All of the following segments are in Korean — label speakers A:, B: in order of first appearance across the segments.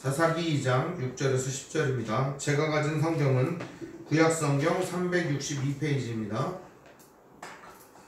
A: 사사기 2장 6절에서 10절입니다. 제가 가진 성경은 구약성경 362페이지입니다.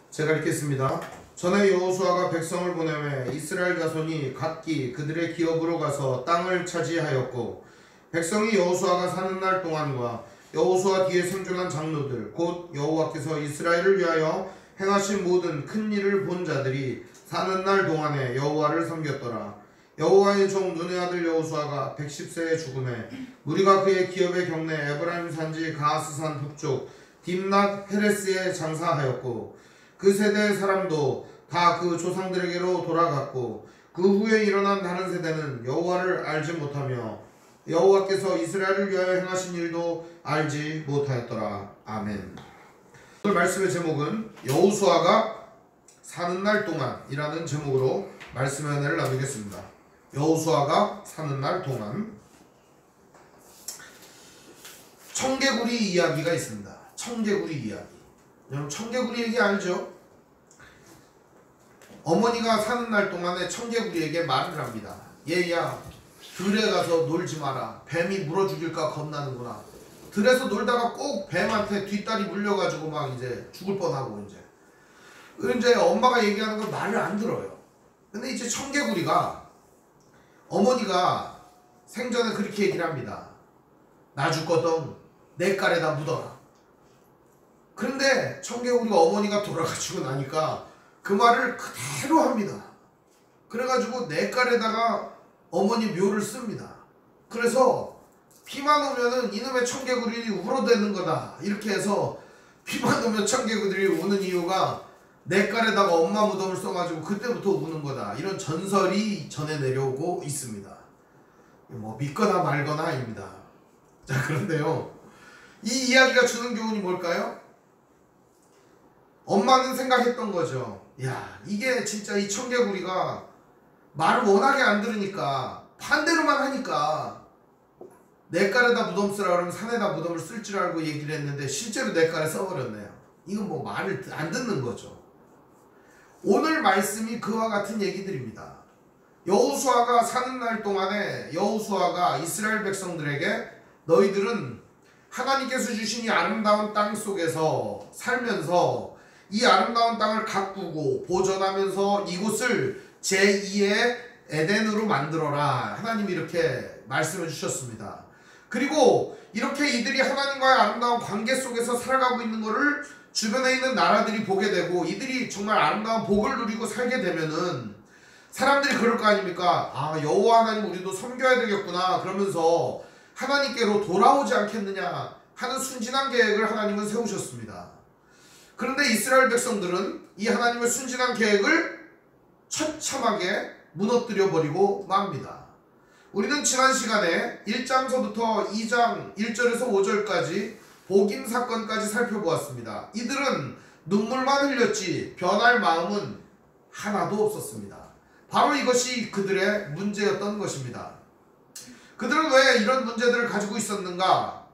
A: 제가 읽겠습니다. 전에 여호수아가 백성을 보내매 이스라엘 자손이 각기 그들의 기업으로 가서 땅을 차지하였고, 백성이 여호수아가 사는 날 동안과 여호수아 뒤에 생존한 장로들 곧 여호와께서 이스라엘을 위하여 행하신 모든 큰 일을 본 자들이 사는 날 동안에 여호와를 섬겼더라. 여호와의 종 눈의 아들 여호수아가 110세에 죽음에 무리가 그의 기업의 경내 에브라임 산지 가하스산 북쪽 딥낫 헤레스에 장사하였고, 그 세대의 사람도 다 그 조상들에게로 돌아갔고, 그 후에 일어난 다른 세대는 여호와를 알지 못하며 여호와께서 이스라엘을 위하여 행하신 일도 알지 못하였더라. 아멘. 오늘 말씀의 제목은 여호수아가 사는 날 동안이라는 제목으로 말씀의 은혜를 나누겠습니다. 여호수아가 사는 날 동안. 청개구리 이야기가 있습니다. 청개구리 이야기. 여러분 청개구리 얘기 알죠? 어머니가 사는 날 동안에 청개구리에게 말을 합니다. 얘야, 들에 가서 놀지 마라. 뱀이 물어 죽일까 겁나는구나. 들에서 놀다가 꼭 뱀한테 뒷다리 물려가지고 막 이제 죽을 뻔하고 이제 엄마가 얘기하는 걸 말을 안 들어요. 근데 이제 청개구리가 어머니가 생전에 그렇게 얘기를 합니다. 나 죽거든 내 깔에다 묻어라. 그런데 청개구리가 어머니가 돌아가시고 나니까 그 말을 그대로 합니다. 그래가지고 내 깔에다가 어머니 묘를 씁니다. 그래서 비만 오면은 이놈의 청개구리 울어대는 거다 이렇게 해서 비만 오면 청개구리들이 우는 이유가 내 깔에다가 엄마 무덤을 써가지고 그때부터 우는 거다, 이런 전설이 전해 내려오고 있습니다. 뭐 믿거나 말거나 아닙니다. 자, 그런데요, 이 이야기가 주는 교훈이 뭘까요? 엄마는 생각했던 거죠. 야, 이게 진짜 이 청개구리가 말을 워낙에 안 들으니까 반대로만 하니까 내 깔에다 무덤 쓰라 그러면 산에다 무덤을 쓸 줄 알고 얘기를 했는데 실제로 내 깔에 써버렸네요. 이건 뭐 말을 안 듣는 거죠. 오늘 말씀이 그와 같은 얘기들입니다. 여호수아가 사는 날 동안에 여호수아가 이스라엘 백성들에게 너희들은 하나님께서 주신 이 아름다운 땅 속에서 살면서 이 아름다운 땅을 가꾸고 보존하면서 이곳을 제2의 에덴으로 만들어라. 하나님이 이렇게 말씀해 주셨습니다. 그리고 이렇게 이들이 하나님과의 아름다운 관계 속에서 살아가고 있는 것을 주변에 있는 나라들이 보게 되고 이들이 정말 아름다운 복을 누리고 살게 되면은 사람들이 그럴 거 아닙니까? 아, 여호와 하나님 우리도 섬겨야 되겠구나 그러면서 하나님께로 돌아오지 않겠느냐 하는 순진한 계획을 하나님은 세우셨습니다. 그런데 이스라엘 백성들은 이 하나님의 순진한 계획을 처참하게 무너뜨려 버리고 맙니다. 우리는 지난 시간에 1장서부터 2장 1절에서 5절까지 복임 사건까지 살펴보았습니다. 이들은 눈물만 흘렸지 변할 마음은 하나도 없었습니다. 바로 이것이 그들의 문제였던 것입니다. 그들은 왜 이런 문제들을 가지고 있었는가?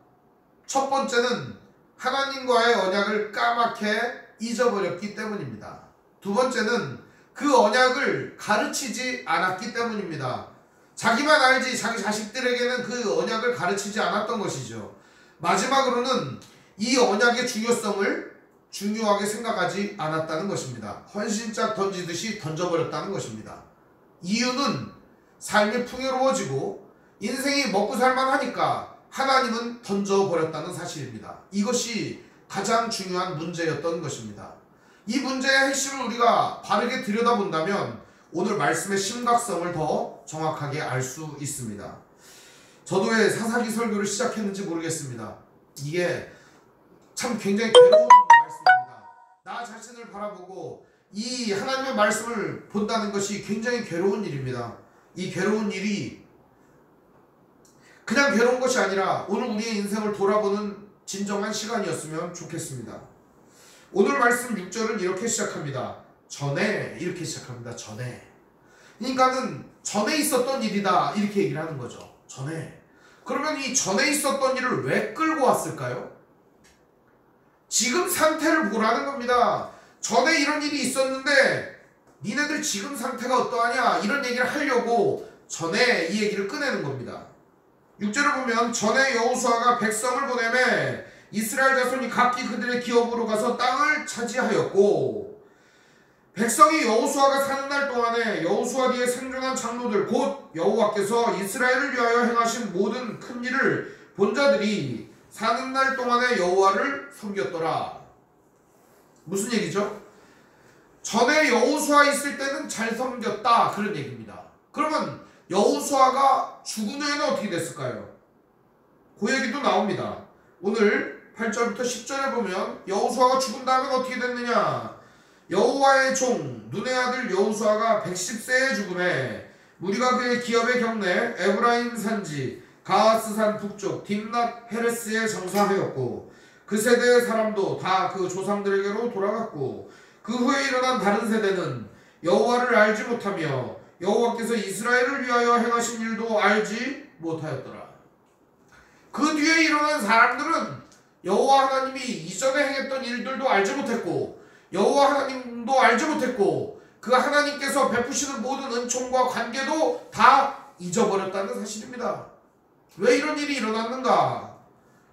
A: 첫 번째는 하나님과의 언약을 까맣게 잊어버렸기 때문입니다. 두 번째는 그 언약을 가르치지 않았기 때문입니다. 자기만 알지 자기 자식들에게는 그 언약을 가르치지 않았던 것이죠. 마지막으로는 이 언약의 중요성을 중요하게 생각하지 않았다는 것입니다. 헌신짝 던지듯이 던져버렸다는 것입니다. 이유는 삶이 풍요로워지고 인생이 먹고 살만하니까 하나님은 던져버렸다는 사실입니다. 이것이 가장 중요한 문제였던 것입니다. 이 문제의 핵심을 우리가 바르게 들여다본다면 오늘 말씀의 심각성을 더 정확하게 알 수 있습니다. 저도 왜 사사기 설교를 시작했는지 모르겠습니다. 이게 참 굉장히 괴로운 말씀입니다. 나 자신을 바라보고 이 하나님의 말씀을 본다는 것이 굉장히 괴로운 일입니다. 이 괴로운 일이 그냥 괴로운 것이 아니라 오늘 우리의 인생을 돌아보는 진정한 시간이었으면 좋겠습니다. 오늘 말씀 6절은 이렇게 시작합니다. 전에 이렇게 시작합니다. 전에. 그러니까는 전에 있었던 일이다 이렇게 얘기를 하는 거죠. 전에. 그러면 이 전에 있었던 일을 왜 끌고 왔을까요? 지금 상태를 보라는 겁니다. 전에 이런 일이 있었는데 니네들 지금 상태가 어떠하냐 이런 얘기를 하려고 전에 이 얘기를 꺼내는 겁니다. 6절을 보면 전에 여호수아가 백성을 보내매 이스라엘 자손이 각기 그들의 기업으로 가서 땅을 차지하였고 백성이 여호수아가 사는 날 동안에 여호수아 뒤에 생존한 장로들 곧 여호와께서 이스라엘을 위하여 행하신 모든 큰 일을 본 자들이 사는 날 동안에 여호와를 섬겼더라. 무슨 얘기죠? 전에 여호수아 있을 때는 잘 섬겼다 그런 얘기입니다. 그러면 여호수아가 죽은 후에는 어떻게 됐을까요? 그 얘기도 나옵니다. 오늘 8절부터 10절에 보면 여호수아가 죽은 다음에 어떻게 됐느냐? 여호와의 종 눈의 아들 여호수아가 110세에 죽음에 무리가 그의 기업의 경내 에브라임 산지 가하스산 북쪽 딥낫 헤레스에 장사하였고 그 세대의 사람도 다 그 조상들에게로 돌아갔고 그 후에 일어난 다른 세대는 여호와를 알지 못하며 여호와께서 이스라엘을 위하여 행하신 일도 알지 못하였더라. 그 뒤에 일어난 사람들은 여호와 하나님이 이전에 행했던 일들도 알지 못했고 여호와 하나님도 알지 못했고 그 하나님께서 베푸시는 모든 은총과 관계도 다 잊어버렸다는 사실입니다. 왜 이런 일이 일어났는가?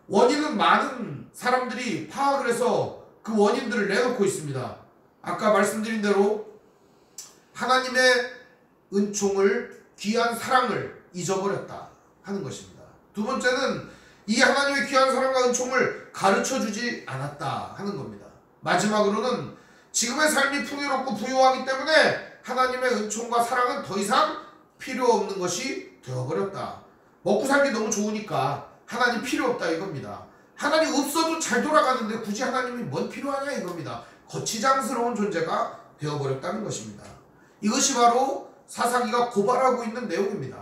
A: 원인은 많은 사람들이 파악을 해서 그 원인들을 내놓고 있습니다. 아까 말씀드린 대로 하나님의 은총을 귀한 사랑을 잊어버렸다 하는 것입니다. 두 번째는 이 하나님의 귀한 사랑과 은총을 가르쳐주지 않았다 하는 겁니다. 마지막으로는 지금의 삶이 풍요롭고 부유하기 때문에 하나님의 은총과 사랑은 더 이상 필요 없는 것이 되어버렸다. 먹고 살기 너무 좋으니까 하나님 필요 없다 이겁니다. 하나님 없어도 잘 돌아가는데 굳이 하나님이 뭔 필요하냐 이겁니다. 거치장스러운 존재가 되어버렸다는 것입니다. 이것이 바로 사사기가 고발하고 있는 내용입니다.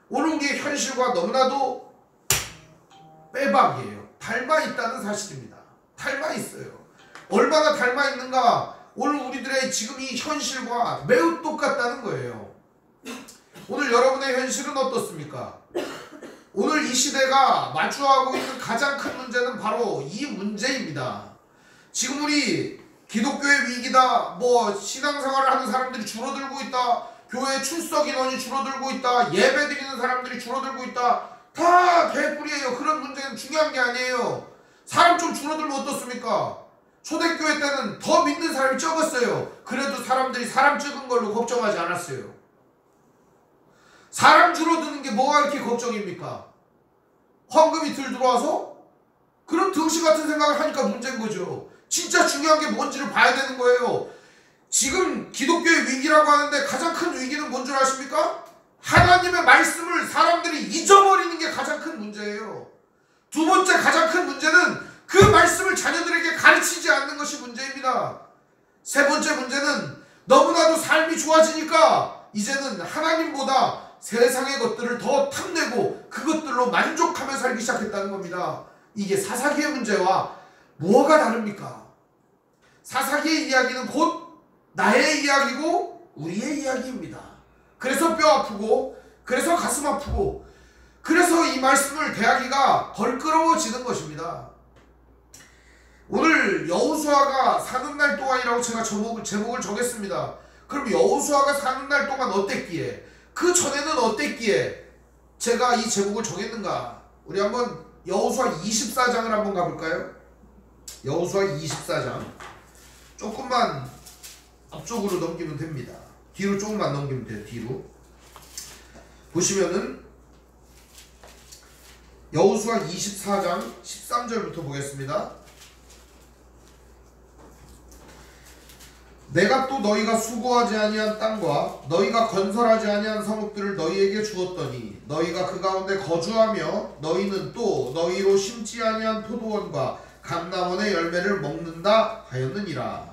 A: 오늘 우리의 현실과 너무나도 빼박이에요. 닮아있다는 사실입니다. 닮아있어요. 얼마나 닮아있는가? 오늘 우리들의 지금 이 현실과 매우 똑같다는 거예요. 오늘 여러분의 현실은 어떻습니까? 오늘 이 시대가 마주하고 있는 가장 큰 문제는 바로 이 문제입니다. 지금 우리 기독교의 위기다, 신앙생활을 하는 사람들이 줄어들고 있다, 교회 출석 인원이 줄어들고 있다, 예배 드리는 사람들이 줄어들고 있다, 다 개뿔이에요. 그런 문제는 중요한 게 아니에요. 사람 좀 줄어들면 어떻습니까? 초대교회 때는 더 믿는 사람이 적었어요. 그래도 사람들이 사람 적은 걸로 걱정하지 않았어요. 사람 줄어드는 게 뭐가 이렇게 걱정입니까? 헌금이 덜 들어와서? 그런 등신 같은 생각을 하니까 문제인 거죠. 진짜 중요한 게 뭔지를 봐야 되는 거예요. 지금 기독교의 위기라고 하는데 가장 큰 위기는 뭔 줄 아십니까? 하나님의 말씀을 사람들이 잊어버리는 게 가장 큰 문제예요. 두 번째 가장 큰 문제는 그 말씀을 자녀들에게 가르치지 않는 것이 문제입니다. 세 번째 문제는 너무나도 삶이 좋아지니까 이제는 하나님보다 세상의 것들을 더 탐내고 그것들로 만족하며 살기 시작했다는 겁니다. 이게 사사기의 문제와 뭐가 다릅니까? 사사기의 이야기는 곧 나의 이야기고 우리의 이야기입니다. 그래서 뼈 아프고 그래서 가슴 아프고 그래서 이 말씀을 대하기가 벌끄러워지는 것입니다. 오늘 여호수아가 사는 날 동안이라고 제가 제목을 정했습니다. 그럼 여호수아가 사는 날 동안 어땠기에 그 전에는 어땠기에 제가 이 제목을 정했는가? 우리 한번 여호수아 24장을 한번 가볼까요? 여호수아 24장 조금만 앞쪽으로 넘기면 됩니다. 뒤로 조금만 넘기면 돼요. 뒤로 보시면은 여호수아 24장 13절부터 보겠습니다. 내가 또 너희가 수고하지 아니한 땅과 너희가 건설하지 아니한 성읍들을 너희에게 주었더니 너희가 그 가운데 거주하며 너희는 또 너희로 심지 아니한 포도원과 감람원의 열매를 먹는다 하였느니라.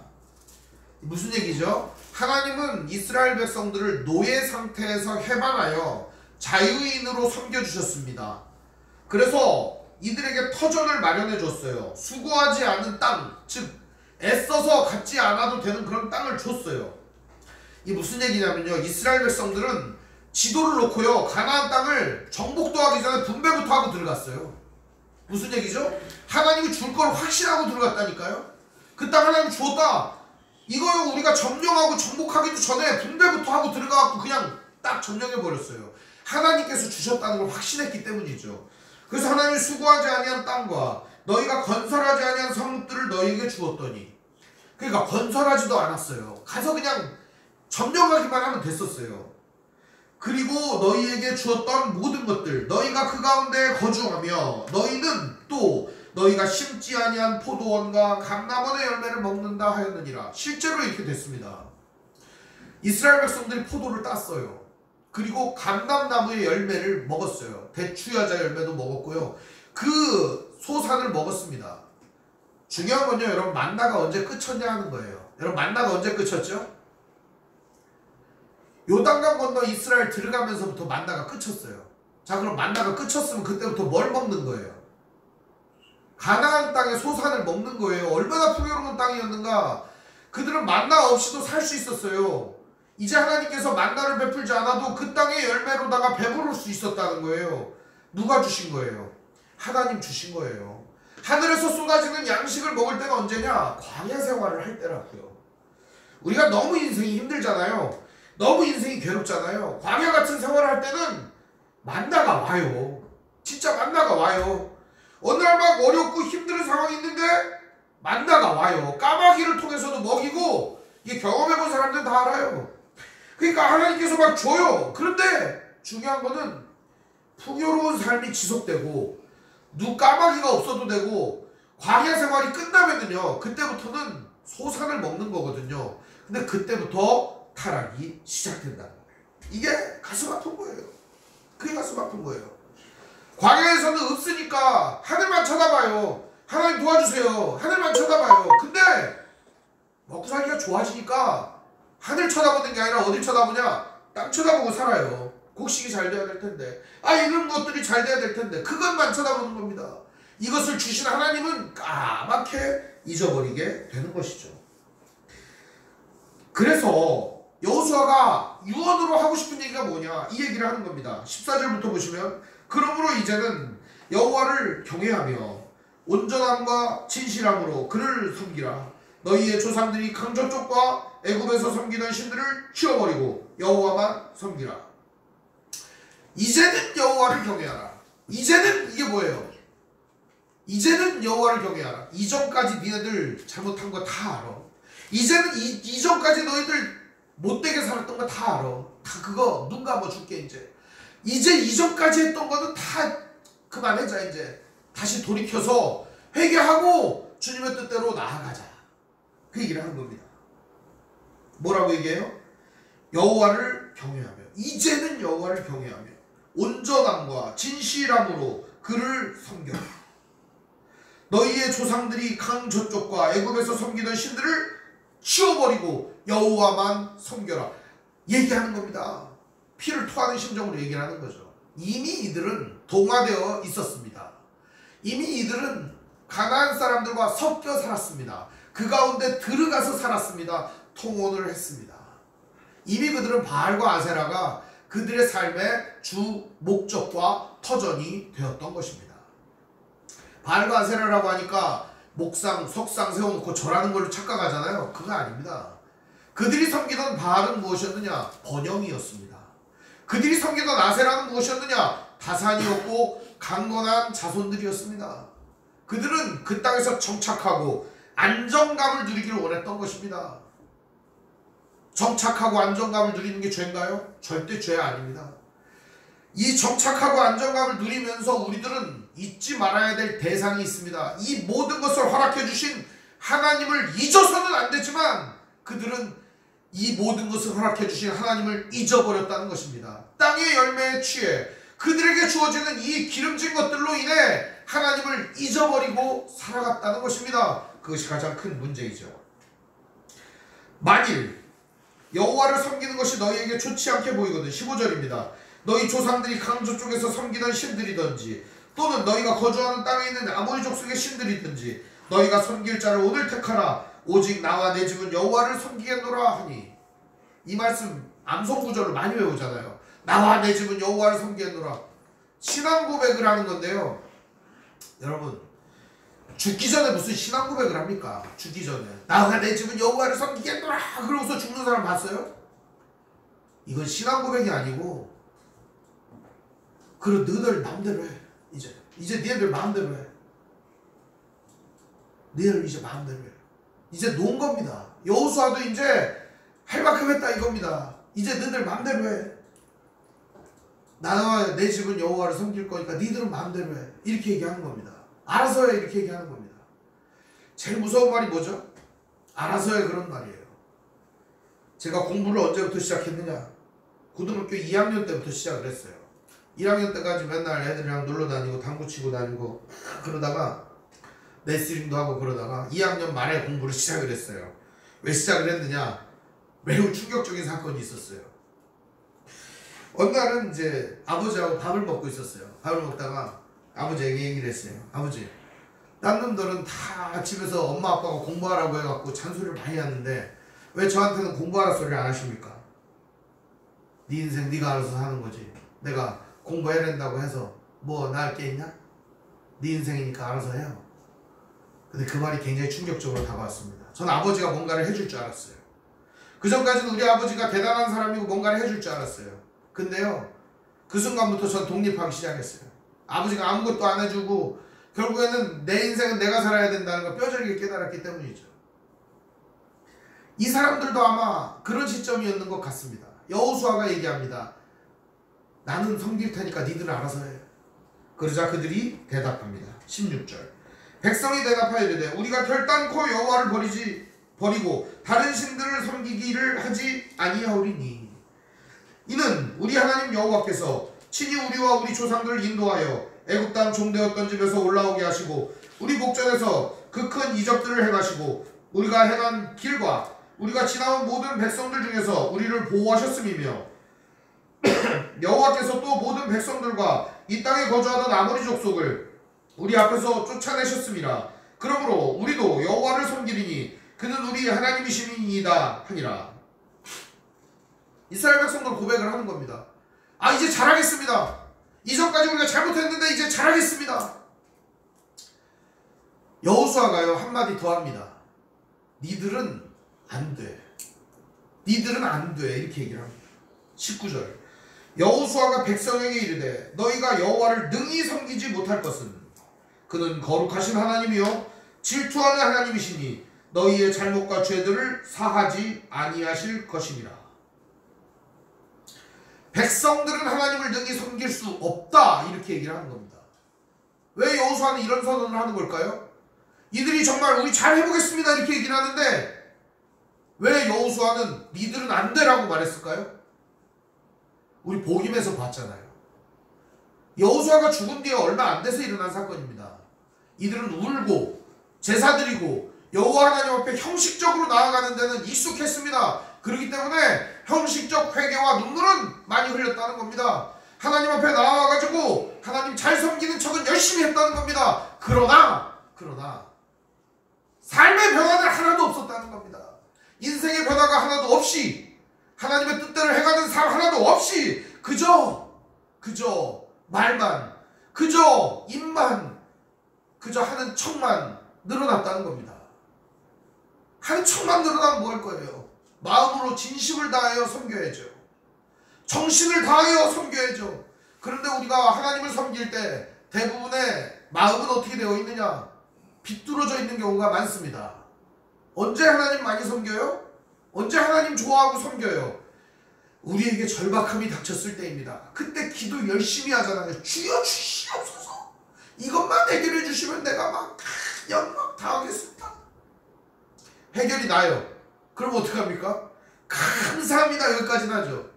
A: 무슨 얘기죠? 하나님은 이스라엘 백성들을 노예 상태에서 해방하여 자유인으로 섬겨주셨습니다. 그래서 이들에게 터전을 마련해 줬어요. 수고하지 않은 땅, 즉 애써서 갖지 않아도 되는 그런 땅을 줬어요. 이게 무슨 얘기냐면요, 이스라엘 백성들은 지도를 놓고요 가나안 땅을 정복도 하기 전에 분배부터 하고 들어갔어요. 무슨 얘기죠? 하나님이 줄 걸 확신하고 들어갔다니까요. 그 땅 하나님이 주었다, 이거요 우리가 점령하고 정복하기도 전에 분배부터 하고 들어가갖고 그냥 딱 점령해 버렸어요. 하나님께서 주셨다는 걸 확신했기 때문이죠. 그래서 하나님이 수고하지 아니한 땅과 너희가 건설하지 아니한 성읍들을 너희에게 주었더니, 그러니까 건설하지도 않았어요. 가서 그냥 점령하기만 하면 됐었어요. 그리고 너희에게 주었던 모든 것들, 너희가 그 가운데 거주하며 너희는 또 너희가 심지 아니한 포도원과 감람원의 열매를 먹는다 하였느니라. 실제로 이렇게 됐습니다. 이스라엘 백성들이 포도를 땄어요. 그리고 감람나무의 열매를 먹었어요. 대추야자 열매도 먹었고요. 그 소산을 먹었습니다. 중요한 건요, 여러분, 만나가 언제 끝쳤냐 하는 거예요. 여러분, 만나가 언제 끝쳤죠? 요단강 건너 이스라엘 들어가면서부터 만나가 끝쳤어요. 자, 그럼 만나가 끝쳤으면 그때부터 뭘 먹는 거예요? 가나안 땅의 소산을 먹는 거예요. 얼마나 풍요로운 땅이었는가. 그들은 만나 없이도 살 수 있었어요. 이제 하나님께서 만나를 베풀지 않아도 그 땅의 열매로다가 배부를 수 있었다는 거예요. 누가 주신 거예요? 하나님 주신 거예요. 하늘에서 쏟아지는 양식을 먹을 때가 언제냐? 광야 생활을 할 때라고요. 우리가 너무 인생이 힘들잖아요. 너무 인생이 괴롭잖아요. 광야 같은 생활을 할 때는 만나가 와요. 진짜 만나가 와요. 어느 날 막 어렵고 힘든 상황이 있는데 만나가 와요. 까마귀를 통해서도 먹이고, 이게 경험해본 사람들은 다 알아요. 그러니까 하나님께서 막 줘요. 그런데 중요한 거는 풍요로운 삶이 지속되고 까마귀가 없어도 되고 광야 생활이 끝나면은요, 그때부터는 소산을 먹는 거거든요. 근데 그때부터 타락이 시작된다는 거예요. 이게 가슴 아픈 거예요. 그게 가슴 아픈 거예요. 광야에서는 없으니까 하늘만 쳐다봐요. 하나님 도와주세요. 하늘만 쳐다봐요. 근데 먹고 살기가 좋아지니까 하늘 쳐다보는 게 아니라 어딜 쳐다보냐? 땅 쳐다보고 살아요. 곡식이 잘 돼야 될 텐데, 이런 것들이 잘 돼야 될 텐데 그것만 쳐다보는 겁니다. 이것을 주신 하나님은 까맣게 잊어버리게 되는 것이죠. 그래서 여호수아가 유언으로 하고 싶은 얘기가 뭐냐, 이 얘기를 하는 겁니다. 14절부터 보시면, 그러므로 이제는 여호와를 경외하며 온전함과 진실함으로 그를 섬기라. 너희의 조상들이 강저 쪽과 애굽에서 섬기던 신들을 치워버리고 여호와만 섬기라. 이제는 여호와를 경외하라. 이제는 이게 뭐예요? 이제는 여호와를 경외하라. 이전까지 니네들 잘못한 거 다 알아. 이제는 이전까지 너희들 못되게 살았던 거 다 알아. 다 그거 눈 감아줄게. 이제 이전까지 했던 거는 다 그만하자. 이제 다시 돌이켜서 회개하고 주님의 뜻대로 나아가자. 그 얘기를 한 겁니다. 뭐라고 얘기해요? 여호와를 경외하며, 이제는 여호와를 경외하며 온전함과 진실함으로 그를 섬겨라. 너희의 조상들이 강 저쪽과 애굽에서 섬기던 신들을 치워버리고 여호와만 섬겨라. 얘기하는 겁니다. 피를 토하는 심정으로 얘기를 하는 거죠. 이미 이들은 동화되어 있었습니다. 이미 이들은 가나안 사람들과 섞여 살았습니다. 그 가운데 들어가서 살았습니다. 통혼을 했습니다. 이미 그들은 바알과 아세라가 그들의 삶의 주 목적과 터전이 되었던 것입니다. 바알과 아세라라고 하니까 목상, 석상 세워놓고 절하는 걸로 착각하잖아요. 그거 아닙니다. 그들이 섬기던 바알은 무엇이었느냐? 번영이었습니다. 그들이 섬기던 아세라는 무엇이었느냐? 다산이었고 강건한 자손들이었습니다. 그들은 그 땅에서 정착하고 안정감을 누리기를 원했던 것입니다. 정착하고 안정감을 누리는 게 죄인가요? 절대 죄 아닙니다. 이 정착하고 안정감을 누리면서 우리들은 잊지 말아야 될 대상이 있습니다. 이 모든 것을 허락해 주신 하나님을 잊어서는 안 되지만 그들은 이 모든 것을 허락해 주신 하나님을 잊어버렸다는 것입니다. 땅의 열매에 취해 그들에게 주어지는 이 기름진 것들로 인해 하나님을 잊어버리고 살아갔다는 것입니다. 그것이 가장 큰 문제이죠. 만일 여호와를 섬기는 것이 너희에게 좋지 않게 보이거든. 15절입니다. 너희 조상들이 강저 쪽에서 섬기던 신들이든지 또는 너희가 거주하는 땅에 있는 아모리 족속의 신들이든지 너희가 섬길 자를 오늘 택하라. 오직 나와 내 집은 여호와를 섬기겠노라 하니. 이 말씀 암송 구절을 많이 외우잖아요. 나와 내 집은 여호와를 섬기겠노라. 신앙 고백을 하는 건데요. 여러분, 죽기 전에 무슨 신앙 고백을 합니까? 죽기 전에 나와 내 집은 여호와를 섬기겠노라 그러고서 죽는 사람 봤어요? 이건 신앙 고백이 아니고 그럼 너희들 마음대로 해. 이제 니네들 마음대로 해. 니네들 이제 마음대로 해. 이제 놓은 겁니다. 여호수아도 이제 할 만큼 했다 이겁니다. 이제 너희들 마음대로 해. 나와 내 집은 여호와를 섬길 거니까 니들은 마음대로 해. 이렇게 얘기하는 겁니다. 알아서 해. 이렇게 얘기하는 겁니다. 제일 무서운 말이 뭐죠? 알아서 해. 그런 말이에요. 제가 공부를 언제부터 시작했느냐? 고등학교 2학년 때부터 시작을 했어요. 1학년 때까지 맨날 애들이랑 놀러 다니고 당구 치고 다니고 그러다가 레슬링도 하고 그러다가 2학년 말에 공부를 시작을 했어요. 왜 시작을 했느냐? 매우 충격적인 사건이 있었어요. 어느 날은 이제 아버지하고 밥을 먹고 있었어요. 밥을 먹다가 아버지에게 얘기를 했어요. 아버지, 딴 놈들은 다 집에서 엄마 아빠가 공부하라고 해갖고 잔소리를 많이 하는데 왜 저한테는 공부하라 소리를 안 하십니까? 네 인생 네가 알아서 사는 거지. 내가 공부해야 된다고 해서 뭐 나을 게 있냐? 네 인생이니까 알아서 해요. 근데 그 말이 굉장히 충격적으로 다가왔습니다. 전 아버지가 뭔가를 해줄 줄 알았어요. 그 전까지는 우리 아버지가 대단한 사람이고 뭔가를 해줄 줄 알았어요. 근데요, 그 순간부터 전 독립하기 시작했어요. 아버지가 아무것도 안 해주고 결국에는 내 인생은 내가 살아야 된다는 걸 뼈저리게 깨달았기 때문이죠. 이 사람들도 아마 그런 시점이었는 것 같습니다. 여호수아가 얘기합니다. 나는 섬길 테니까 니들은 알아서 해. 그러자 그들이 대답합니다. 16절. 백성이 대답하여 이르되 우리가 결단코 여호와를 버리고 다른 신들을 섬기기를 하지 아니하오리니 이는 우리 하나님 여호와께서 친히 우리와 우리 조상들을 인도하여 애굽 땅 종되었던 집에서 올라오게 하시고 우리 목전에서 그 큰 이적들을 행하시고 우리가 행한 길과 우리가 지나온 모든 백성들 중에서 우리를 보호하셨음이며 여호와께서 또 모든 백성들과 이 땅에 거주하던 아모리 족속을 우리 앞에서 쫓아내셨음이라. 그러므로 우리도 여호와를 섬기리니 그는 우리 하나님이시니이다 하니라. 이스라엘 백성들 고백을 하는 겁니다. 아, 이제 잘하겠습니다. 이전까지 우리가 잘못했는데 이제 잘하겠습니다. 여호수아가요 한마디 더 합니다. 니들은 안 돼. 니들은 안 돼. 이렇게 얘기를 합니다. 19절. 여호수아가 백성에게 이르되 너희가 여호와를 능히 섬기지 못할 것은 그는 거룩하신 하나님이요 질투하는 하나님이시니 너희의 잘못과 죄들을 사하지 아니하실 것이니라. 백성들은 하나님을 능히 섬길 수 없다 이렇게 얘기를 하는 겁니다. 왜 여호수아는 이런 선언을 하는 걸까요? 이들이 정말 우리 잘 해보겠습니다 이렇게 얘기를 하는데 왜 여호수아는 니들은 안 되라고 말했을까요? 우리 복임에서 봤잖아요. 여호수아가 죽은 뒤에 얼마 안 돼서 일어난 사건입니다. 이들은 울고 제사드리고 여호와 하나님 앞에 형식적으로 나아가는 데는 익숙했습니다. 그렇기 때문에 형식적 회개와 눈물은 많이 흘렸다는 겁니다. 하나님 앞에 나와가지고 하나님 잘 섬기는 척은 열심히 했다는 겁니다. 그러나 삶의 변화는 하나도 없었다는 겁니다. 인생의 변화가 하나도 없이 하나님의 뜻대로 해가는 삶 하나도 없이 그저 말만 그저 입만 그저 하는 척만 늘어났다는 겁니다. 하는 척만 늘어나면 뭐 할 거예요? 마음으로 진심을 다하여 섬겨야죠. 정신을 다하여 섬겨야죠. 그런데 우리가 하나님을 섬길 때 대부분의 마음은 어떻게 되어 있느냐? 비뚤어져 있는 경우가 많습니다. 언제 하나님 많이 섬겨요? 언제 하나님 좋아하고 섬겨요? 우리에게 절박함이 닥쳤을 때입니다. 그때 기도 열심히 하잖아요. 주여 주시옵소서. 이것만 해결해 주시면 내가 막 연막 다 하겠습니다. 해결이 나요. 그럼 어떡합니까? 감사합니다 여기까지는 하죠.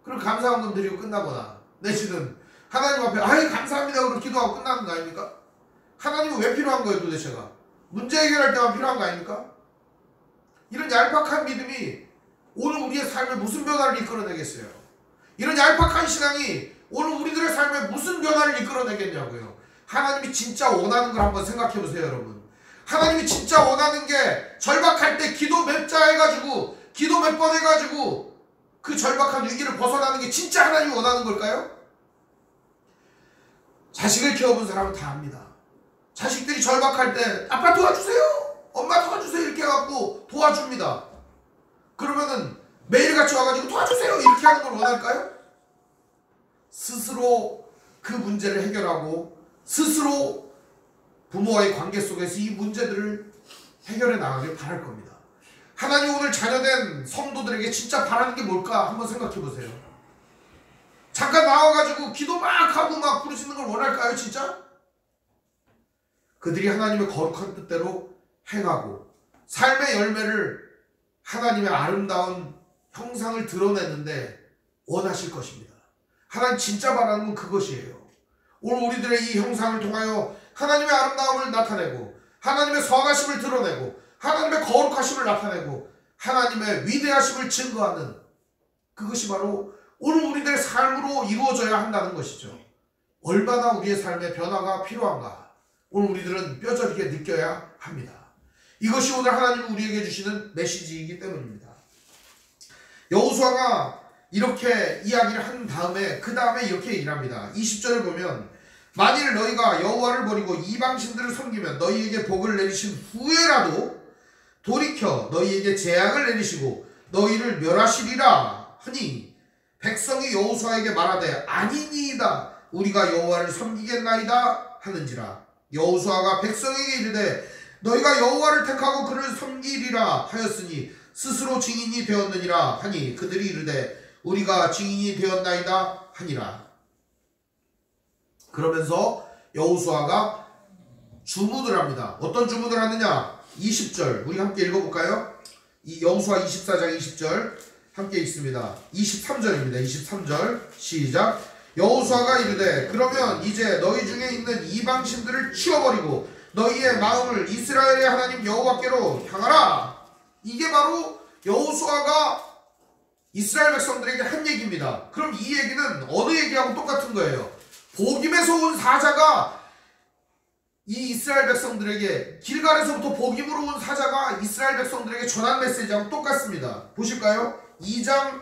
A: 그럼 감사한금 드리고 끝나거나 내지는 하나님 앞에 아이 감사합니다 그러고 기도하고 끝나는 거 아닙니까? 하나님은 왜 필요한 거예요 도대체가? 문제 해결할 때만 필요한 거 아닙니까? 이런 얄팍한 믿음이 오늘 우리의 삶에 무슨 변화를 이끌어내겠어요? 이런 얄팍한 신앙이 오늘 우리들의 삶에 무슨 변화를 이끌어내겠냐고요. 하나님이 진짜 원하는 걸 한번 생각해 보세요 여러분. 하나님이 진짜 원하는 게 절박할 때 기도 몇 자 해가지고 기도 몇 번 해가지고 그 절박한 위기를 벗어나는 게 진짜 하나님이 원하는 걸까요? 자식을 키워본 사람은 다 압니다. 자식들이 절박할 때 아빠 도와주세요 엄마 도와주세요 이렇게 해갖고 도와줍니다. 그러면은 매일같이 와가지고 도와주세요 이렇게 하는 걸 원할까요? 스스로 그 문제를 해결하고 스스로 부모와의 관계 속에서 이 문제들을 해결해 나가길 바랄 겁니다. 하나님 오늘 자녀된 성도들에게 진짜 바라는 게 뭘까 한번 생각해 보세요. 잠깐 나와가지고 기도 막 하고 막 부르시는 걸 원할까요 진짜? 그들이 하나님의 거룩한 뜻대로 행하고 삶의 열매를 하나님의 아름다운 형상을 드러내는데 원하실 것입니다. 하나님 진짜 바라는 건 그것이에요. 오늘 우리들의 이 형상을 통하여 하나님의 아름다움을 나타내고 하나님의 선하심을 드러내고 하나님의 거룩하심을 나타내고 하나님의 위대하심을 증거하는 그것이 바로 오늘 우리들의 삶으로 이루어져야 한다는 것이죠. 얼마나 우리의 삶에 변화가 필요한가 오늘 우리들은 뼈저리게 느껴야 합니다. 이것이 오늘 하나님이 우리에게 주시는 메시지이기 때문입니다. 여호수아가 이렇게 이야기를 한 다음에 그 다음에 이렇게 얘기를 합니다. 20절을 보면 만일 너희가 여호와를 버리고 이방신들을 섬기면 너희에게 복을 내리신 후에라도 돌이켜 너희에게 재앙을 내리시고 너희를 멸하시리라 하니 백성이 여호수아에게 말하되 아니니이다 우리가 여호와를 섬기겠나이다 하는지라. 여호수아가 백성에게 이르되 너희가 여호와를 택하고 그를 섬기리라 하였으니 스스로 증인이 되었느니라 하니 그들이 이르되 우리가 증인이 되었나이다 하니라. 그러면서 여호수아가 주문을 합니다. 어떤 주문을 하느냐? 20절 우리 함께 읽어볼까요? 이 여호수아 24장 20절 함께 읽습니다. 23절입니다. 23절 시작. 여호수아가 이르되 그러면 이제 너희 중에 있는 이방신들을 치워버리고 너희의 마음을 이스라엘의 하나님 여호와께로 향하라. 이게 바로 여호수아가 이스라엘 백성들에게 한 얘기입니다. 그럼 이 얘기는 어느 얘기하고 똑같은 거예요? 복임에서 온 사자가 이 이스라엘 백성들에게 길갈에서부터 복임으로 온 사자가 이스라엘 백성들에게 전한 메시지하고 똑같습니다. 보실까요? 2장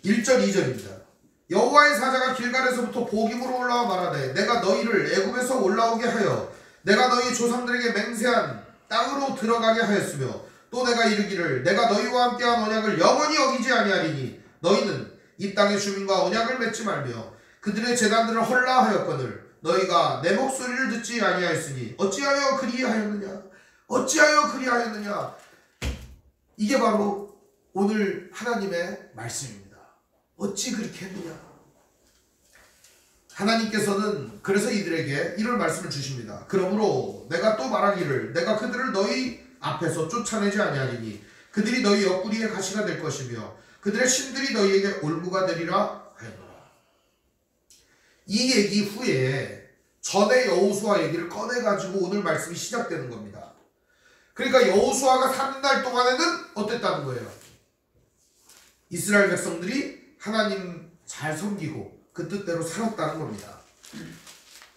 A: 1절 2절입니다. 여호와의 사자가 길갈에서부터 복임으로 올라와 말하되 내가 너희를 애굽에서 올라오게 하여 내가 너희 조상들에게 맹세한 땅으로 들어가게 하였으며 또 내가 이르기를 내가 너희와 함께한 언약을 영원히 어기지 아니하리니 너희는 이 땅의 주민과 언약을 맺지 말며 그들의 제단들을 헐라하였거늘 너희가 내 목소리를 듣지 아니하였으니 어찌하여 그리하였느냐 어찌하여 그리하였느냐. 이게 바로 오늘 하나님의 말씀입니다. 어찌 그렇게 했느냐. 하나님께서는 그래서 이들에게 이런 말씀을 주십니다. 그러므로 내가 또 말하기를 내가 그들을 너희 앞에서 쫓아내지 아니하리니 그들이 너희 옆구리에 가시가 될 것이며 그들의 신들이 너희에게 올무가 되리라 하였노라. 이 얘기 후에 전에 여호수아 얘기를 꺼내가지고 오늘 말씀이 시작되는 겁니다. 그러니까 여호수아가 사는 날 동안에는 어땠다는 거예요? 이스라엘 백성들이 하나님 잘 섬기고 그 뜻대로 살았다는 겁니다.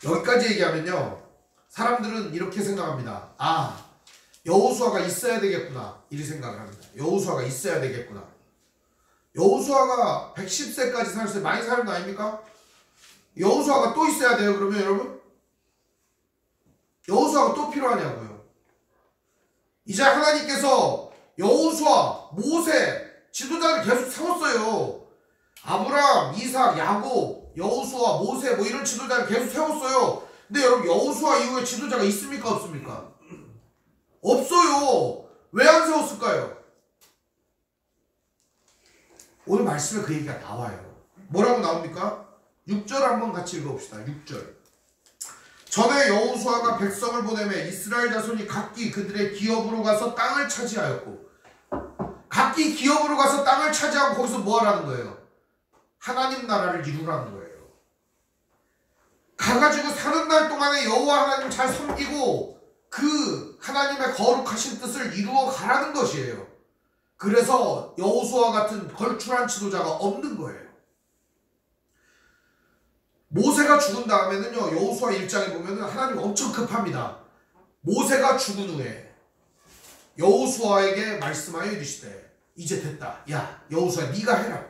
A: 여기까지 얘기하면요 사람들은 이렇게 생각합니다. 아 여호수아가 있어야 되겠구나 이렇게 생각을 합니다. 여호수아가 있어야 되겠구나. 여호수아가 110세까지 살았어요. 많이 사는 거 아닙니까? 여호수아가 또 있어야 돼요 그러면 여러분? 여호수아가 또 필요하냐고요. 이제 하나님께서 여호수아, 모세 지도자를 계속 세웠어요. 아브라함, 이삭, 야곱, 여호수아, 모세 뭐 이런 지도자를 계속 세웠어요. 근데 여러분 여호수아 이후에 지도자가 있습니까 없습니까? 없어요. 왜 안 세웠을까요? 오늘 말씀에 그 얘기가 나와요. 뭐라고 나옵니까? 6절 한번 같이 읽어봅시다. 6절. 전에 여호수아가 백성을 보내매 이스라엘 자손이 각기 그들의 기업으로 가서 땅을 차지하였고 각기 기업으로 가서 땅을 차지하고 거기서 뭐 하라는 거예요? 하나님 나라를 이루라는 거예요. 가가지고 사는 날 동안에 여호와 하나님 잘 섬기고 그 하나님의 거룩하신 뜻을 이루어 가라는 것이에요. 그래서 여호수아 같은 걸출한 지도자가 없는 거예요. 모세가 죽은 다음에는요 여호수아 1장에 보면은 하나님 엄청 급합니다. 모세가 죽은 후에 여호수아에게 말씀하여 이르시되 이제 됐다. 야 여호수아 네가 해라.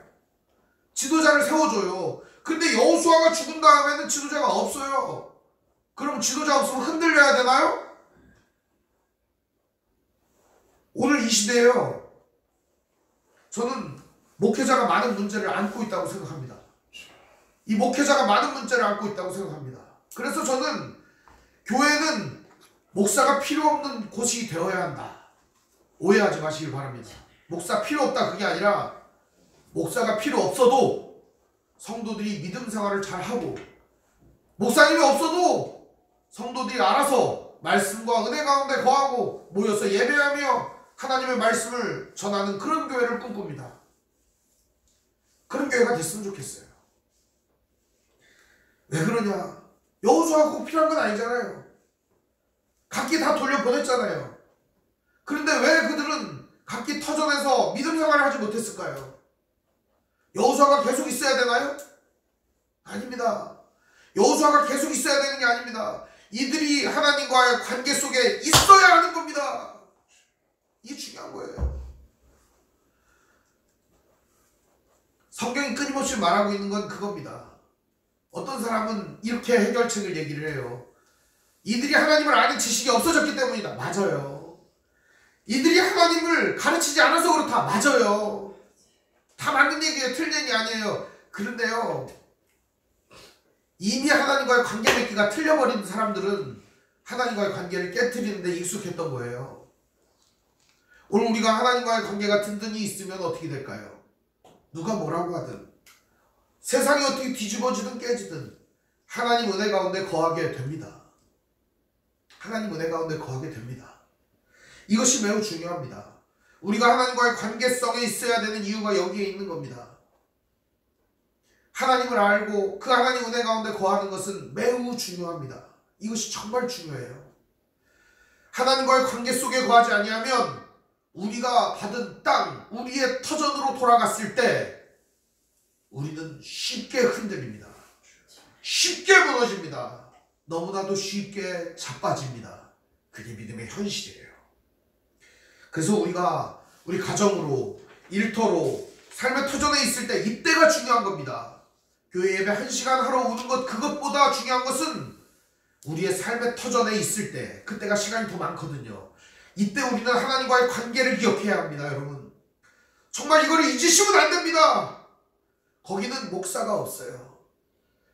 A: 지도자를 세워줘요. 근데 여호수아가 죽은 다음에는 지도자가 없어요. 그럼 지도자 없으면 흔들려야 되나요? 오늘 이 시대에요, 저는 목회자가 많은 문제를 안고 있다고 생각합니다. 이 목회자가 많은 문제를 안고 있다고 생각합니다. 그래서 저는 교회는 목사가 필요 없는 곳이 되어야 한다. 오해하지 마시길 바랍니다. 목사 필요 없다 그게 아니라 목사가 필요 없어도 성도들이 믿음 생활을 잘하고, 목사님이 없어도 성도들이 알아서 말씀과 은혜 가운데 거하고 모여서 예배하며 하나님의 말씀을 전하는 그런 교회를 꿈꿉니다. 그런 교회가 됐으면 좋겠어요. 왜 그러냐? 여호수아가 꼭 필요한 건 아니잖아요. 각기 다 돌려보냈잖아요. 그런데 왜 그들은 각기 터전에서 믿음 생활을 하지 못했을까요? 여호수아가 계속 있어야 되나요? 아닙니다. 여호수아가 계속 있어야 되는 게 아닙니다. 이들이 하나님과의 관계 속에 있어야 하는 겁니다. 이게 중요한 거예요. 성경이 끊임없이 말하고 있는 건 그겁니다. 어떤 사람은 이렇게 해결책을 얘기를 해요. 이들이 하나님을 아는 지식이 없어졌기 때문이다. 맞아요. 이들이 하나님을 가르치지 않아서 그렇다. 맞아요. 다 맞는 얘기예요. 틀린 얘기 아니에요. 그런데요, 이미 하나님과의 관계 맺기가 틀려버린 사람들은 하나님과의 관계를 깨트리는데 익숙했던 거예요. 오늘 우리가 하나님과의 관계가 든든히 있으면 어떻게 될까요? 누가 뭐라고 하든, 세상이 어떻게 뒤집어지든 깨지든 하나님 은혜 가운데 거하게 됩니다. 하나님 은혜 가운데 거하게 됩니다. 이것이 매우 중요합니다. 우리가 하나님과의 관계성에 있어야 되는 이유가 여기에 있는 겁니다. 하나님을 알고 그 하나님 은혜 가운데 거하는 것은 매우 중요합니다. 이것이 정말 중요해요. 하나님과의 관계 속에 거하지 아니하면 우리가 받은 땅, 우리의 터전으로 돌아갔을 때 우리는 쉽게 흔들립니다. 쉽게 무너집니다. 너무나도 쉽게 자빠집니다. 그게 믿음의 현실이에요. 그래서 우리가 우리 가정으로, 일터로, 삶의 터전에 있을 때 이때가 중요한 겁니다. 교회 예배 1시간 하러 오는 것, 그것보다 중요한 것은 우리의 삶의 터전에 있을 때, 그때가 시간이 더 많거든요. 이때 우리는 하나님과의 관계를 기억해야 합니다. 여러분, 정말 이거를 잊으시면 안 됩니다. 거기는 목사가 없어요.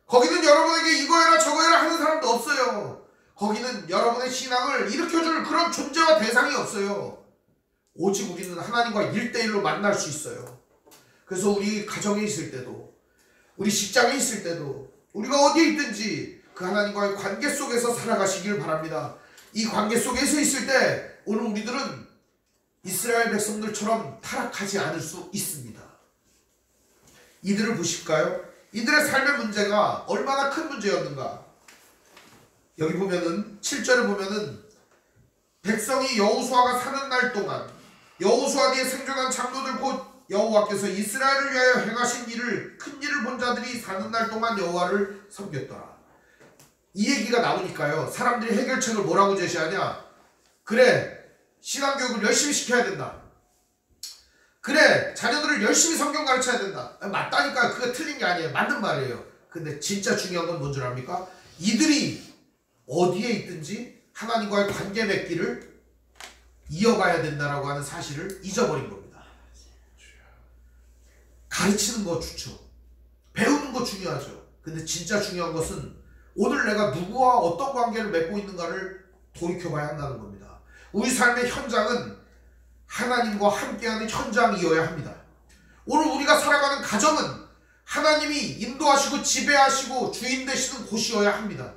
A: 거기는 여러분에게 이거 해라 저거 해라 하는 사람도 없어요. 거기는 여러분의 신앙을 일으켜줄 그런 존재와 대상이 없어요. 오직 우리는 하나님과 1대1로 만날 수 있어요. 그래서 우리 가정에 있을 때도, 우리 직장에 있을 때도, 우리가 어디에 있든지 그 하나님과의 관계 속에서 살아가시길 바랍니다. 이 관계 속에서 있을 때 오늘 우리들은 이스라엘 백성들처럼 타락하지 않을 수 있습니다. 이들을 보실까요? 이들의 삶의 문제가 얼마나 큰 문제였는가. 여기 보면은 7절에 보면은 백성이 여호수아가 사는 날 동안 여호수아 뒤에 생존한 장로들 곧 여호와께서 이스라엘을 위하여 행하신 일을, 큰 일을 본 자들이 사는 날 동안 여호와를 섬겼더라. 이 얘기가 나오니까요, 사람들이 해결책을 뭐라고 제시하냐? 그래, 신앙교육을 열심히 시켜야 된다. 그래, 자녀들을 열심히 성경 가르쳐야 된다. 맞다니까요. 그게 틀린 게 아니에요. 맞는 말이에요. 근데 진짜 중요한 건 뭔 줄 압니까? 이들이 어디에 있든지 하나님과의 관계 맺기를 이어가야 된다라고 하는 사실을 잊어버린 겁니다. 가르치는 거 좋죠. 배우는 거 중요하죠. 근데 진짜 중요한 것은 오늘 내가 누구와 어떤 관계를 맺고 있는가를 돌이켜봐야 한다는 겁니다. 우리 삶의 현장은 하나님과 함께하는 현장이어야 합니다. 오늘 우리가 살아가는 가정은 하나님이 인도하시고 지배하시고 주인 되시는 곳이어야 합니다.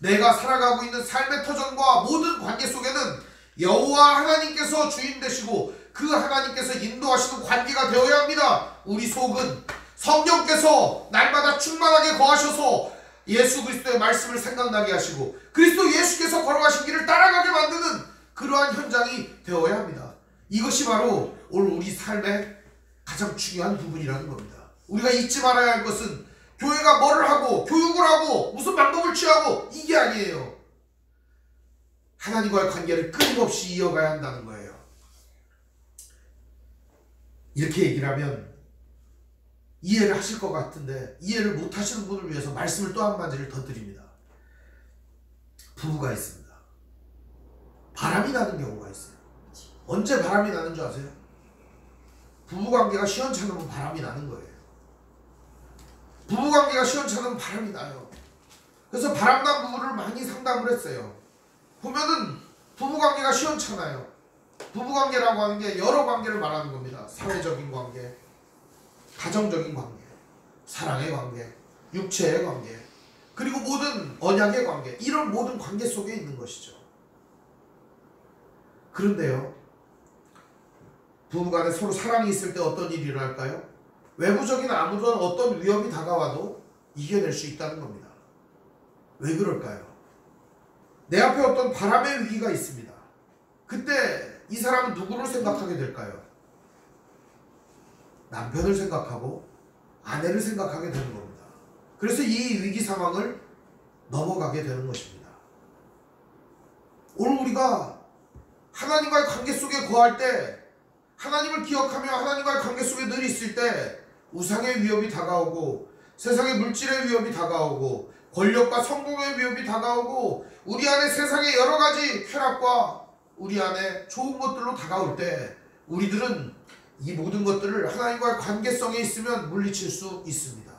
A: 내가 살아가고 있는 삶의 터전과 모든 관계 속에는 여호와 하나님께서 주인 되시고 그 하나님께서 인도하시는 관계가 되어야 합니다. 우리 속은 성령께서 날마다 충만하게 거하셔서 예수 그리스도의 말씀을 생각나게 하시고 그리스도 예수께서 걸어가신 길을 따라가게 만드는 그러한 현장이 되어야 합니다. 이것이 바로 오늘 우리 삶의 가장 중요한 부분이라는 겁니다. 우리가 잊지 말아야 할 것은 교회가 뭐를 하고 교육을 하고 무슨 방법을 취하고 이게 아니에요. 하나님과의 관계를 끊임없이 이어가야 한다는 거예요. 이렇게 얘기를 하면 이해를 하실 것 같은데 이해를 못 하시는 분을 위해서 말씀을 또 한 마디를 더 드립니다. 부부가 있습니다. 바람이 나는 경우가 있어요. 언제 바람이 나는 줄 아세요? 부부관계가 시원찮으면 바람이 나는 거예요. 부부관계가 시원찮으면 바람이 나요. 그래서 바람난 부부를 많이 상담을 했어요. 보면은 부부관계가 시원찮아요. 부부관계라고 하는 게 여러 관계를 말하는 겁니다. 사회적인 관계, 가정적인 관계, 사랑의 관계, 육체의 관계, 그리고 모든 언약의 관계, 이런 모든 관계 속에 있는 것이죠. 그런데요, 부부간에 서로 사랑이 있을 때 어떤 일이 일어날까요? 외부적인 아무런 어떤 위험이 다가와도 이겨낼 수 있다는 겁니다. 왜 그럴까요? 내 앞에 어떤 바람의 위기가 있습니다. 그때 이 사람은 누구를 생각하게 될까요? 남편을 생각하고 아내를 생각하게 되는 겁니다. 그래서 이 위기 상황을 넘어가게 되는 것입니다. 오늘 우리가 하나님과의 관계 속에 거할 때, 하나님을 기억하며 하나님과의 관계 속에 늘 있을 때 우상의 위협이 다가오고, 세상의 물질의 위협이 다가오고, 권력과 성공의 위협이 다가오고, 우리 안에 세상의 여러 가지 쾌락과 우리 안에 좋은 것들로 다가올 때 우리들은 이 모든 것들을 하나님과의 관계성에 있으면 물리칠 수 있습니다.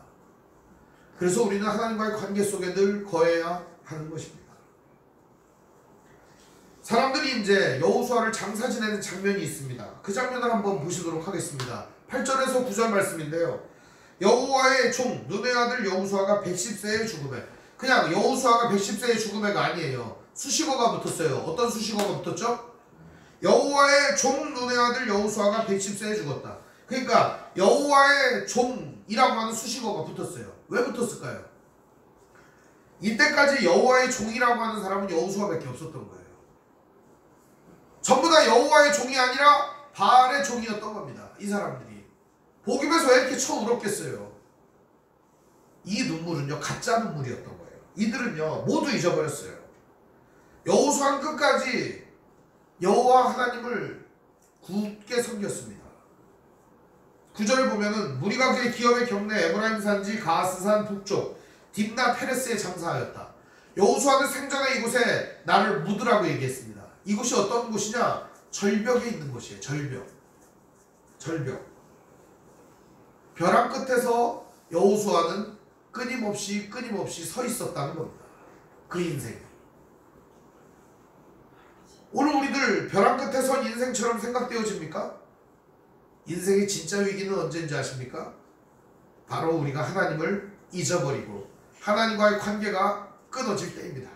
A: 그래서 우리는 하나님과의 관계 속에 늘 거해야 하는 것입니다. 사람들이 이제 여호수아를 장사 지내는 장면이 있습니다. 그 장면을 한번 보시도록 하겠습니다. 8절에서 9절 말씀인데요. 여호와의 종 눈의 아들 여호수아가 110세의 죽음에, 그냥 여호수아가 110세의 죽음에가 아니에요. 수식어가 붙었어요. 어떤 수식어가 붙었죠? 여호와의 종 눈의 아들 여호수아가 110세에 죽었다. 그러니까 여호와의 종이라고 하는 수식어가 붙었어요. 왜 붙었을까요? 이때까지 여호와의 종이라고 하는 사람은 여호수아밖에 없었던 거예요. 전부 다 여호와의 종이 아니라 바알의 종이었던 겁니다. 이 사람들이 복음에서 왜 이렇게 쳐울었겠어요? 이 눈물은요, 가짜 눈물이었던 거예요. 이들은요 모두 잊어버렸어요. 여호수아는 끝까지 여호와 하나님을 굳게 섬겼습니다. 9절을 보면은 무리가 그의 기업의 경내 에브라임 산지 가스산 북쪽 딥나 페레스에 장사하였다. 여호수아는 생전에 이곳에 나를 묻으라고 얘기했습니다. 이곳이 어떤 곳이냐? 절벽에 있는 곳이에요. 절벽. 벼랑 끝에서 여호수아는 끊임없이 서 있었다는 겁니다. 그 인생. 오늘 우리들 벼랑 끝에 선 인생처럼 생각되어집니까? 인생의 진짜 위기는 언제인지 아십니까? 바로 우리가 하나님을 잊어버리고 하나님과의 관계가 끊어질 때입니다.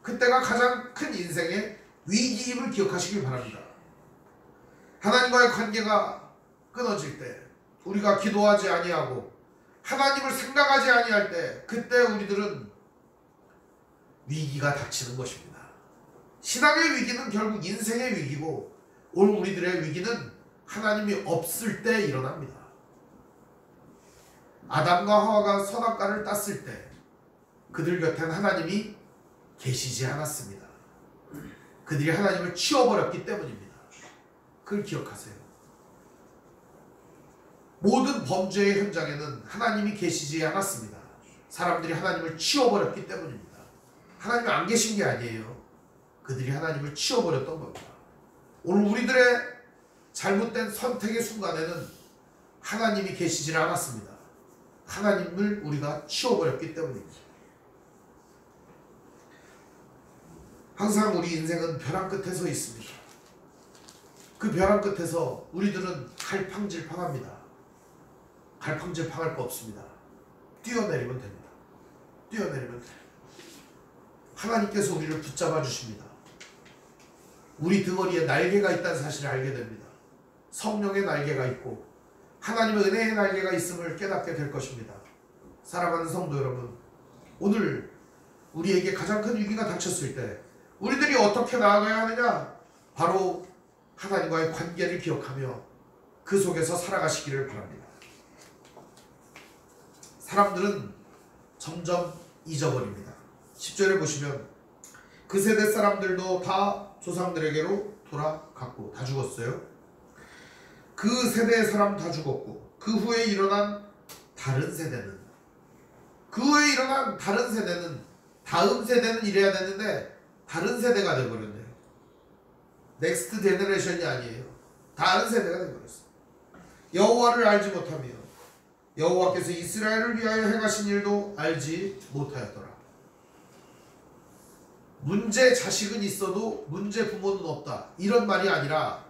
A: 그때가 가장 큰 인생의 위기임을 기억하시길 바랍니다. 하나님과의 관계가 끊어질 때, 우리가 기도하지 아니하고 하나님을 생각하지 아니할 때, 그때 우리들은 위기가 닥치는 것입니다. 신앙의 위기는 결국 인생의 위기고, 오늘 우리들의 위기는 하나님이 없을 때 일어납니다. 아담과 하와가 선악과를 땄을 때 그들 곁엔 하나님이 계시지 않았습니다. 그들이 하나님을 치워버렸기 때문입니다. 그걸 기억하세요. 모든 범죄의 현장에는 하나님이 계시지 않았습니다. 사람들이 하나님을 치워버렸기 때문입니다. 하나님이 안 계신 게 아니에요. 그들이 하나님을 치워버렸던 겁니다. 오늘 우리들의 잘못된 선택의 순간에는 하나님이 계시지 않았습니다. 하나님을 우리가 치워버렸기 때문입니다. 항상 우리 인생은 벼랑 끝에 서 있습니다. 그 벼랑 끝에서 우리들은 갈팡질팡합니다. 갈팡질팡할 거 없습니다. 뛰어내리면 됩니다. 뛰어내리면 돼요. 하나님께서 우리를 붙잡아 주십니다. 우리 등허리에 날개가 있다는 사실을 알게 됩니다. 성령의 날개가 있고 하나님의 은혜의 날개가 있음을 깨닫게 될 것입니다. 사랑하는 성도 여러분, 오늘 우리에게 가장 큰 위기가 닥쳤을 때 우리들이 어떻게 나아가야 하느냐? 바로 하나님과의 관계를 기억하며 그 속에서 살아가시기를 바랍니다. 사람들은 점점 잊어버립니다. 10절에 보시면 그 세대 사람들도 다 조상들에게로 돌아갔고 다 죽었어요. 그 세대의 사람 다 죽었고 그 후에 일어난 다른 세대는, 다음 세대는 이래야 되는데 다른 세대가 되어버렸네요. 넥스트 제너레이션이 아니에요. 다른 세대가 되어버렸어요. 여호와를 알지 못하며 여호와께서 이스라엘을 위하여 행하신 일도 알지 못하였더라. 문제 자식은 있어도 문제 부모는 없다, 이런 말이 아니라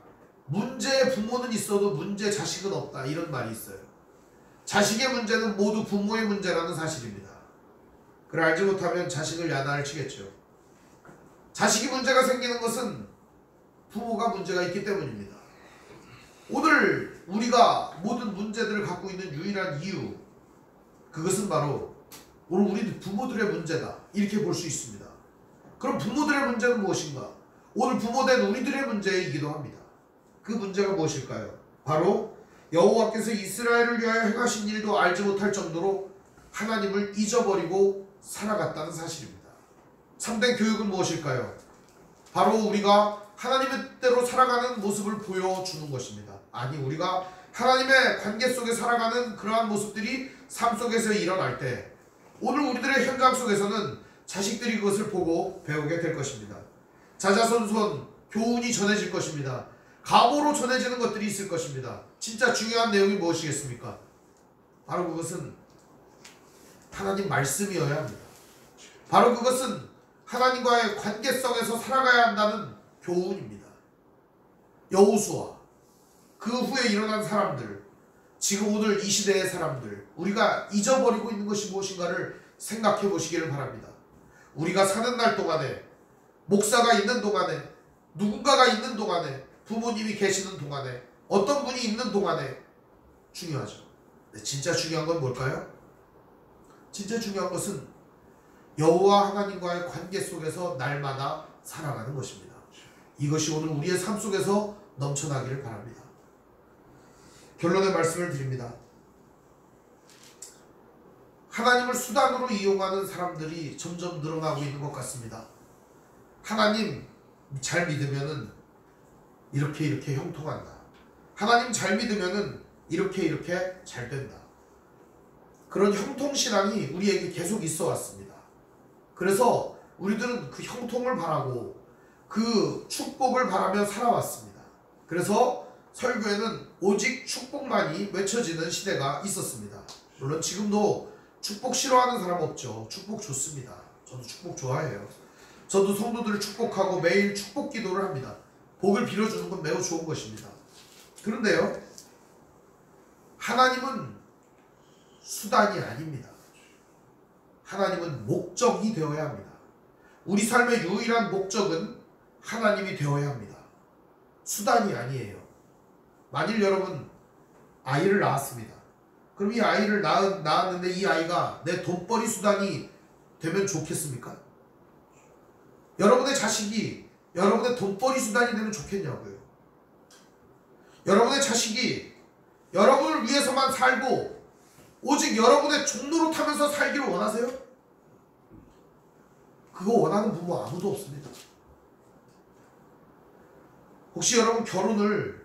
A: 문제 부모는 있어도 문제 자식은 없다, 이런 말이 있어요. 자식의 문제는 모두 부모의 문제라는 사실입니다. 그걸 알지 못하면 자식을 야단을 치겠죠. 자식이 문제가 생기는 것은 부모가 문제가 있기 때문입니다. 오늘 우리가 모든 문제들을 갖고 있는 유일한 이유, 그것은 바로 오늘 우리 부모들의 문제다, 이렇게 볼 수 있습니다. 그럼 부모들의 문제는 무엇인가? 오늘 부모된 우리들의 문제이기도 합니다. 그 문제가 무엇일까요? 바로 여호와께서 이스라엘을 위하여 행하신 일도 알지 못할 정도로 하나님을 잊어버리고 살아갔다는 사실입니다. 참된 교육은 무엇일까요? 바로 우리가 하나님의 뜻대로 살아가는 모습을 보여주는 것입니다. 아니, 우리가 하나님의 관계 속에 살아가는 그러한 모습들이 삶 속에서 일어날 때 오늘 우리들의 현장 속에서는 자식들이 그것을 보고 배우게 될 것입니다. 자자손손 교훈이 전해질 것입니다. 가보로 전해지는 것들이 있을 것입니다. 진짜 중요한 내용이 무엇이겠습니까? 바로 그것은 하나님 말씀이어야 합니다. 바로 그것은 하나님과의 관계성에서 살아가야 한다는 교훈입니다. 여호수아, 그 후에 일어난 사람들, 지금 오늘 이 시대의 사람들, 우리가 잊어버리고 있는 것이 무엇인가를 생각해 보시기를 바랍니다. 우리가 사는 날 동안에, 목사가 있는 동안에, 누군가가 있는 동안에, 부모님이 계시는 동안에, 어떤 분이 있는 동안에 중요하죠. 근데 진짜 중요한 건 뭘까요? 진짜 중요한 것은 여호와 하나님과의 관계 속에서 날마다 살아가는 것입니다. 이것이 오늘 우리의 삶 속에서 넘쳐나기를 바랍니다. 결론의 말씀을 드립니다. 하나님을 수단으로 이용하는 사람들이 점점 늘어나고 있는 것 같습니다. 하나님 잘 믿으면은 이렇게 형통한다. 하나님 잘 믿으면은 이렇게 잘 된다. 그런 형통신앙이 우리에게 계속 있어 왔습니다. 그래서 우리들은 그 형통을 바라고 그 축복을 바라며 살아왔습니다. 그래서 설교에는 오직 축복만이 외쳐지는 시대가 있었습니다. 물론 지금도 축복 싫어하는 사람 없죠. 축복 좋습니다. 저도 축복 좋아해요. 저도 성도들을 축복하고 매일 축복 기도를 합니다. 복을 빌어주는 건 매우 좋은 것입니다. 그런데요, 하나님은 수단이 아닙니다. 하나님은 목적이 되어야 합니다. 우리 삶의 유일한 목적은 하나님이 되어야 합니다. 수단이 아니에요. 만일 여러분 아이를 낳았습니다. 그럼 이 아이를 낳았는데 이 아이가 내 돈벌이 수단이 되면 좋겠습니까? 여러분의 자식이 여러분의 돈벌이 수단이 되면 좋겠냐고요. 여러분의 자식이 여러분을 위해서만 살고 오직 여러분의 종로로 타면서 살기를 원하세요? 그거 원하는 부모 아무도 없습니다. 혹시 여러분 결혼을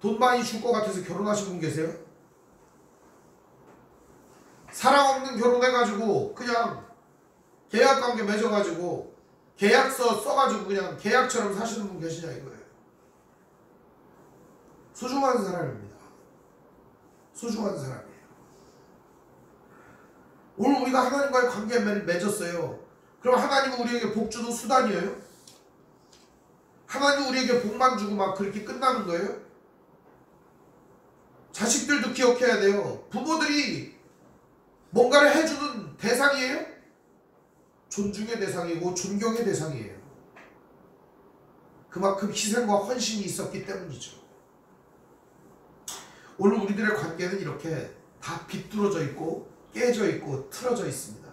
A: 돈 많이 줄 것 같아서 결혼하신 분 계세요? 사랑 없는 결혼해가지고 그냥 계약관계 맺어가지고 계약서 써가지고 그냥 계약처럼 사시는 분 계시냐 이거예요. 소중한 사람입니다. 소중한 사람이에요. 오늘 우리가 하나님과의 관계를 맺었어요. 그럼 하나님은 우리에게 복 주는 수단이에요? 하나님은 우리에게 복만 주고 막 그렇게 끝나는 거예요? 자식들도 기억해야 돼요. 부모들이 뭔가를 해주는 대상이에요? 존중의 대상이고 존경의 대상이에요. 그만큼 희생과 헌신이 있었기 때문이죠. 오늘 우리들의 관계는 이렇게 다 비뚤어져 있고 깨져 있고 틀어져 있습니다.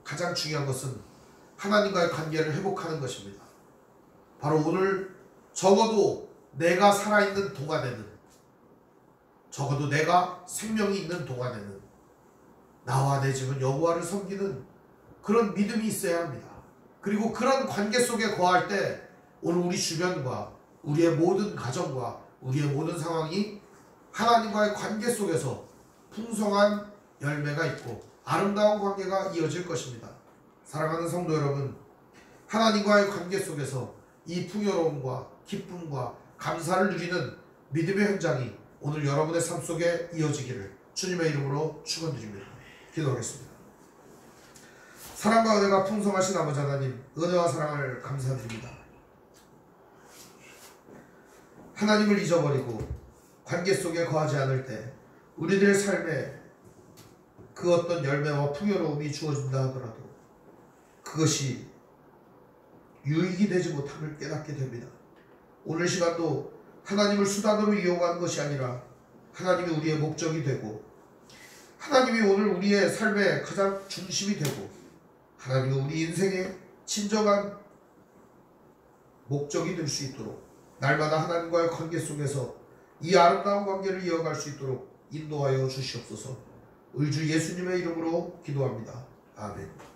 A: 가장 중요한 것은 하나님과의 관계를 회복하는 것입니다. 바로 오늘 적어도 내가 살아있는 동안에는, 적어도 내가 생명이 있는 동안에는 나와 내 집은 여호와를 섬기는 그런 믿음이 있어야 합니다. 그리고 그런 관계 속에 거할 때 오늘 우리 주변과 우리의 모든 가정과 우리의 모든 상황이 하나님과의 관계 속에서 풍성한 열매가 있고 아름다운 관계가 이어질 것입니다. 사랑하는 성도 여러분, 하나님과의 관계 속에서 이 풍요로움과 기쁨과 감사를 누리는 믿음의 현장이 오늘 여러분의 삶 속에 이어지기를 주님의 이름으로 축원드립니다. 기도하겠습니다. 사랑과 은혜가 풍성하신 아버지 하나님, 은혜와 사랑을 감사드립니다. 하나님을 잊어버리고 관계 속에 거하지 않을 때 우리들의 삶에 그 어떤 열매와 풍요로움이 주어진다 하더라도 그것이 유익이 되지 못함을 깨닫게 됩니다. 오늘 시간도 하나님을 수단으로 이용하는 것이 아니라 하나님이 우리의 목적이 되고 하나님이 오늘 우리의 삶의 가장 중심이 되고 하나님이 우리 인생의 진정한 목적이 될 수 있도록 날마다 하나님과의 관계 속에서 이 아름다운 관계를 이어갈 수 있도록 인도하여 주시옵소서. 의주 예수님의 이름으로 기도합니다. 아멘.